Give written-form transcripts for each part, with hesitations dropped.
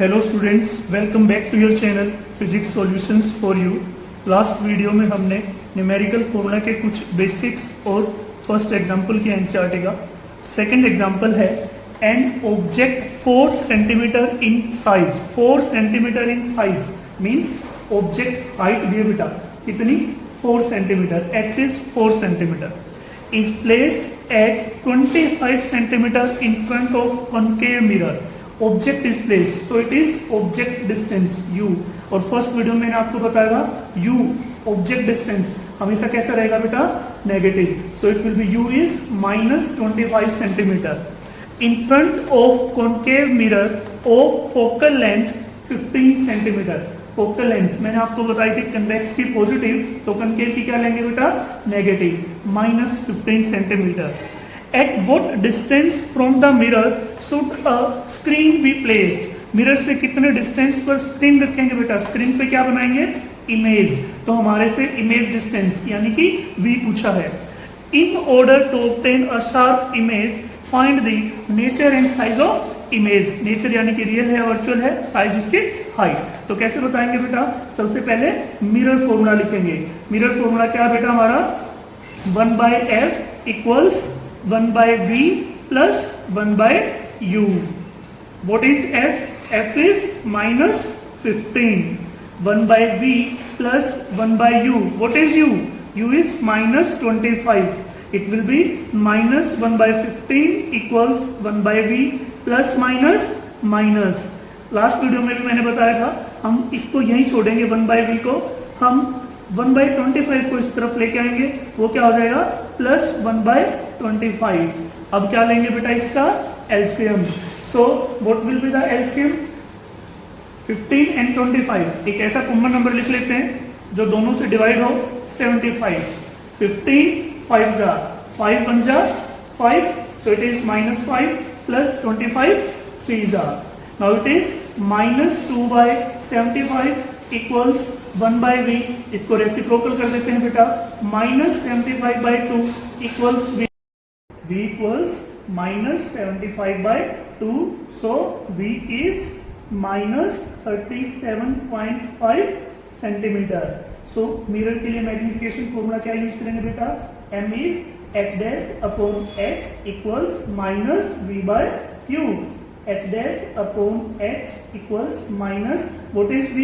Hello students, welcome back to your channel physics solutions for you. Last video में हमने numerical formula के कुछ basics और first example की एनसीईआरटी का सेकंड एग्जांपल है an object 4 centimetre in size. 4 centimetre in size means object height दिए बेटा कितनी 4 centimetre, H is 4 centimetre, is placed at 25 centimetre in front of concave mirror. Object is placed, so it is object distance u। और first video में मैंने आपको बताया u object distance हमेशा कैसा रहेगा बेटा, negative, so it will be u is -25 centimetre in front of concave mirror of focal length 15 centimetre. Focal length मैंने आपको बताई थी कन्वेक्स की पॉजिटिव, तो कॉनकेव की क्या लेंगे बेटा, negative, -15 centimetre. At what distance from the mirror should a screen be placed? Mirror से कितने डिस्टेंस पर स्क्रीन रखेंगे बेटा, स्क्रीन पे क्या बनाएंगे, इमेज। तो हमारे से इमेज डिस्टेंस यानी कि v पूछा है। In order to obtain a sharp image find the nature and size of image. Nature यानी कि रियल है, वर्चुअल है, साइज उसके हाइट। तो कैसे बताएंगे बेटा, सबसे पहले मिरर फॉर्मूला लिखेंगे। मिरर फॉर्मूला क्या है बेटा हमारा, 1/f equals 1/v plus 1/u. What is f? f is -15. 1/v plus 1/u. What is u? u is -25. It will be -1/15 equals 1/v plus minus. Last video में भी मैंने बताया था हम इसको यहीं छोड़ेंगे 1/v को, हम 1/25 को इस तरफ लेके आएंगे, वो क्या हो जाएगा +1/25। अब क्या लेंगे बेटा इसका LCM. So what will be the LCM, 15 and 25। एक ऐसा कॉमन नंबर लिख लेते हैं जो दोनों से डिवाइड हो, 75। 15 5 जा 5 1 जा 5, सो इट इज -5 प्लस 25 3 जा। Now it is -2/75 equals 1/v। इसको रेसिप्रोकल कर देते हैं बेटा, -75/2 equals v equals -75/2, so v is -37.5 centimetre. So mirror के लिए मैग्निफिकेशन फॉर्मूला क्या यूज करेंगे बेटा, m is h'/h equals -v/q। h'/h equals minus, what is v?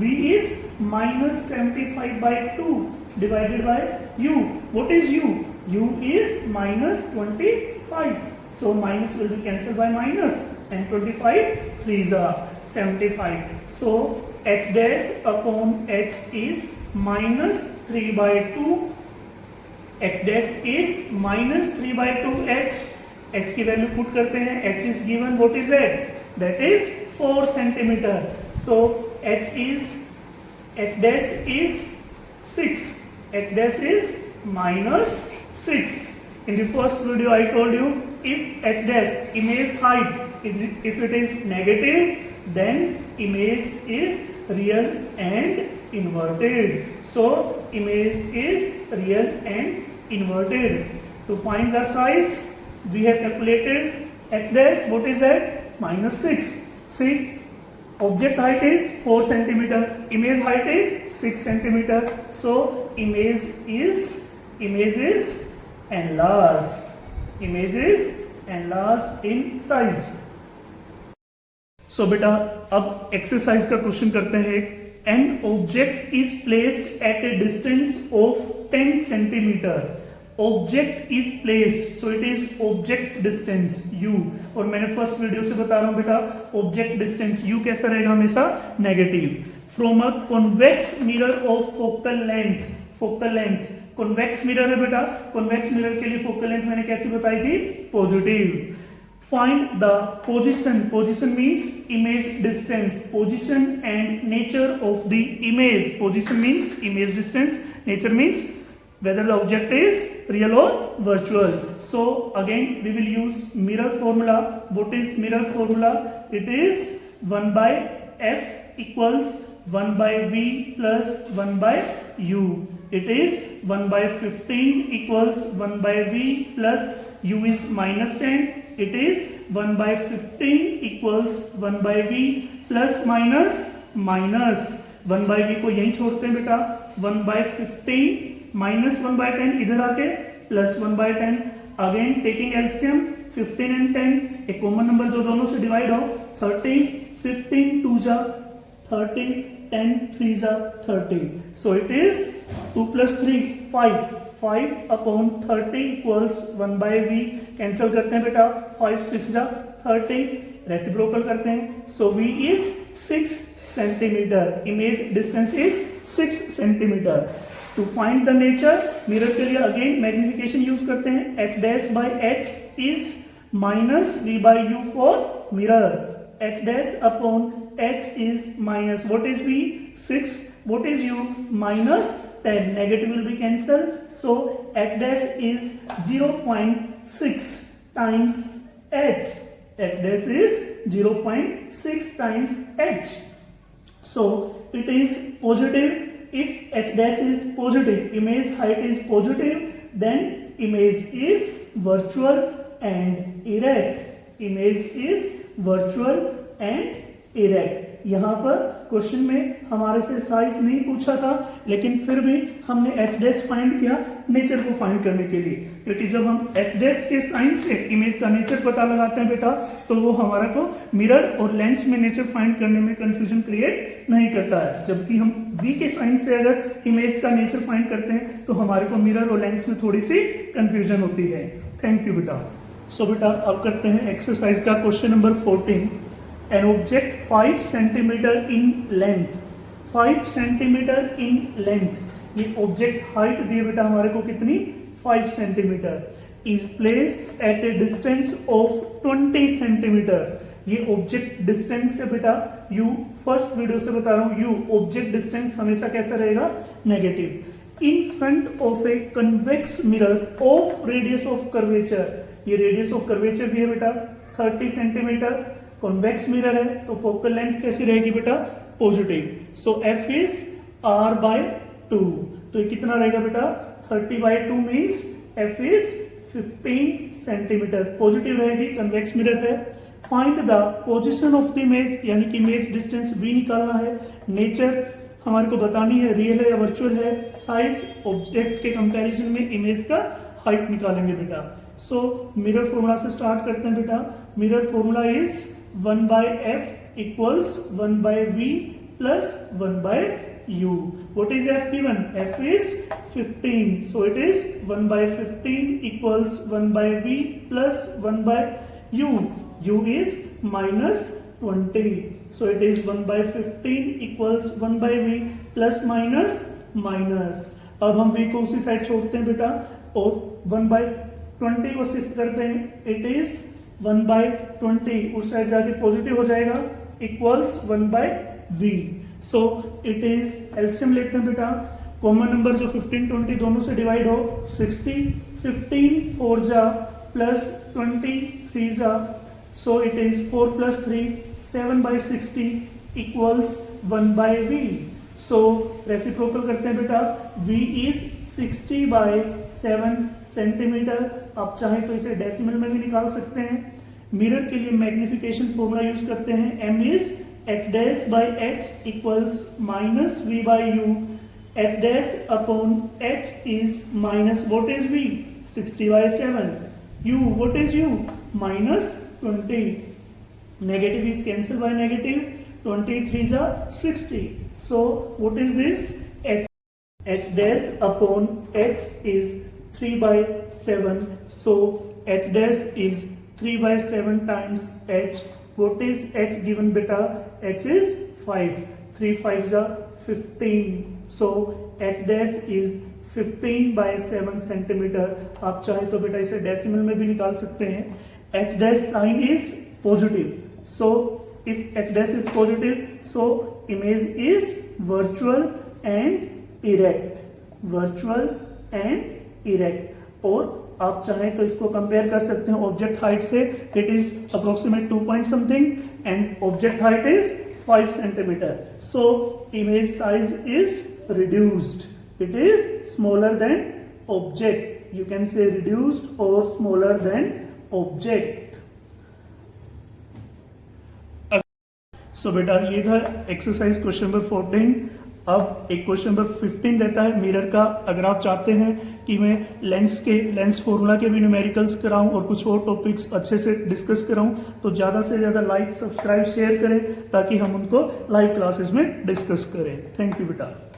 v is -75/2 divided by u. What is u? u is -25. So minus will be cancelled by minus, and 25 3s are 75. So h'/h is -3/2. h' is -3/2h. h की value put करते हैं, h is given, what is that is 4 centimetre. So h is 6, h' is -6। In the first video I told you, if h' image height, if it is negative, then image is real and inverted. So image is real and inverted. To find the size, we have calculated h', what is that, -6. See, object height is 4 centimeter, image height is 6 centimeter, so image is enlarged, image is enlarged in size. So बेटा अब exercise का question करते हैं। An object is placed eight A distance of 10 centimetre. Object is placed, so it is object distance u। और मैंने first video से बता रहा हूं बेटा, ऑब्जेक्ट डिस्टेंस u कैसा रहेगा, हमेशा negative. From a convex mirror of focal length, focal length convex mirror है बेटा, कॉन्वेक्स मिरर के लिए फोकल लेंथ मैंने कैसे बताई थी, positive. Find the position, position means image distance, position and nature of the image. Position means image distance, nature means whether the object is real or virtual. So again we will use mirror formula. What is mirror formula? It is 1/f equals 1/v plus 1/u. It is 1/15 equals 1/v plus u is -10 It is 1 by 15 equals 1 by v plus minus minus 1 by v को यहीं छोड़ते हैं बेटा, 1 by 15 minus 1 by 10 इधर आके plus 1 by 10, again taking LCM 15 and 10, एक common number जो दोनों से डिवाइड हो, 30, 15 2 जा 30, 10 3 जा 30, so it is 2 plus 3 5 upon 30 equals 1 by v, cancel करते हैं बेटा, 5 6 जा 30, रेसिप्रोकल करते हैं, so v is 6 centimetre, image distance is 6 centimetre. To find the nature, mirror के लिए अगेन मैग्निफिकेशन यूज करते हैं, h dash by h is minus v by u for mirror, h dash upon h is minus, what is v 6, what is u minus 10, negative will be cancel, so h dash is 0.6 times h, h dash is 0.6 times h. So it is positive. If h dash is positive, image height is positive, then image is virtual and erect. Image is virtual and erect. यहाँ पर question में हमारे से size नहीं पूछा था, लेकिन फिर भी हमने h डैश फाइंड किया नेचर को फाइंड करने के लिए, क्योंकि जब हम h डैश के साइन से इमेज का नेचर पता लगाते हैं बेटा, तो वो हमारा को मिरर और लेंस में नेचर फाइंड करने में कंफ्यूजन क्रिएट नहीं करता है। जबकि हम v के साइन से अगर इमेज का नेचर फाइंड करते हैं तो हमारे को मिरर और लेंस में थोड़ी सी कंफ्यूजन होती है। थैंक यू बेटा। सो बेटा अब करते हैं एक्सरसाइज का question number 14। An object 5 centimeter in length, 5 centimeter in length, ये ऑब्जेक्ट हाइट दिए बेटा हमारे को कितनी 5 centimetre, is placed at a distance of 20 centimetre. ये ऑब्जेक्ट डिस्टेंस है बेटा, u फर्स्ट वीडियो से बता रहा हूं, u ऑब्जेक्ट डिस्टेंस हमेशा कैसा रहेगा negative. In front of a convex mirror of radius of curvature, ये रेडियस ऑफ कर्वेचर दिए बेटा 30 सेंटीमीटर, कॉन्वेक्स मिरर है तो फोकल लेंथ कैसी रहेगी बेटा positive, so f is r by 2, तो ये कितना रहेगा बेटा 30 by 2 means f is 15 centimetre, positive रहेगी, कन्वेक्स मिरर है। Find the position of the image, यानी कि इमेज डिस्टेंस v निकालना है, नेचर हमारे को बतानी है रियल है या वर्चुअल है, साइज ऑब्जेक्ट के कंपैरिजन में इमेज का हाइट निकालेंगे बेटा। सो मिरर फॉर्मूला से स्टार्ट करते हैं बेटा, mirror formula is 1 by f equals 1 by v plus 1 by u. What is f given? F is 15. So it is 1 by 15 equals 1 by v plus 1 by u. U is minus 20. So it is 1 by 15 equals 1 by v plus minus minus. अब हम v को उसी side छोड़ते हैं बेटा और 1 by 20 को shift करते हैं, इट इज 1 by 20 उस साइड जाके पॉजिटिव हो जाएगा equals 1 by v। So it is LCM लेते हैं बेटा, कॉमन नंबर जो 15 20 दोनों से डिवाइड हो, 60 15 4 जा प्लस 20 3 जा, सो it is 4 plus 3 7 by 60 equals 1 by v। So reciprocal करते हैं बेटा, v इज 60 by 7 सेंटीमीटर, आप चाहें तो इसे डेसिमल में भी निकाल सकते हैं। मिरर के लिए मैग्निफिकेशन फॉर्मूला यूज करते हैं, m is h dash by h equals minus v by u, h dash upon h is minus what is v 60 by 7, u what is u minus 20, negative is cancel by negative, 23 are 60, so what is this h dash upon h is 3 by 7, so h dash is 3 by 7 times h, what is h given beta, h is 5, 3 5s are 15, so h dash is 15 by 7 centimetre. आप चाहे तो बेटा इसे decimal में भी निकाल सकते हैं। h dash sign is positive, so if h dash is positive, so image is virtual and erect, virtual and erect। और आप चाहें तो इसको कंपेयर कर सकते हैं ऑब्जेक्ट हाइट से, it is approximate 2 point something and object height is 5 centimeter, so image size is reduced, it is smaller than object, you can say reduced or smaller than object। सो बेटा ये था exercise question number 14। अब एक question number 15 रहता है mirror का। अगर आप चाहते हैं कि मैं लेंस फॉर्मूला के भी न्यूमेरिकल्स कराऊं और कुछ और टॉपिक्स अच्छे से डिस्कस कराऊं तो ज़्यादा से ज़्यादा लाइक, सब्सक्राइब, शेयर करें ताकि हम उनको लाइव क्लासेस में डिस्कस करें। थैंक यू बेटा।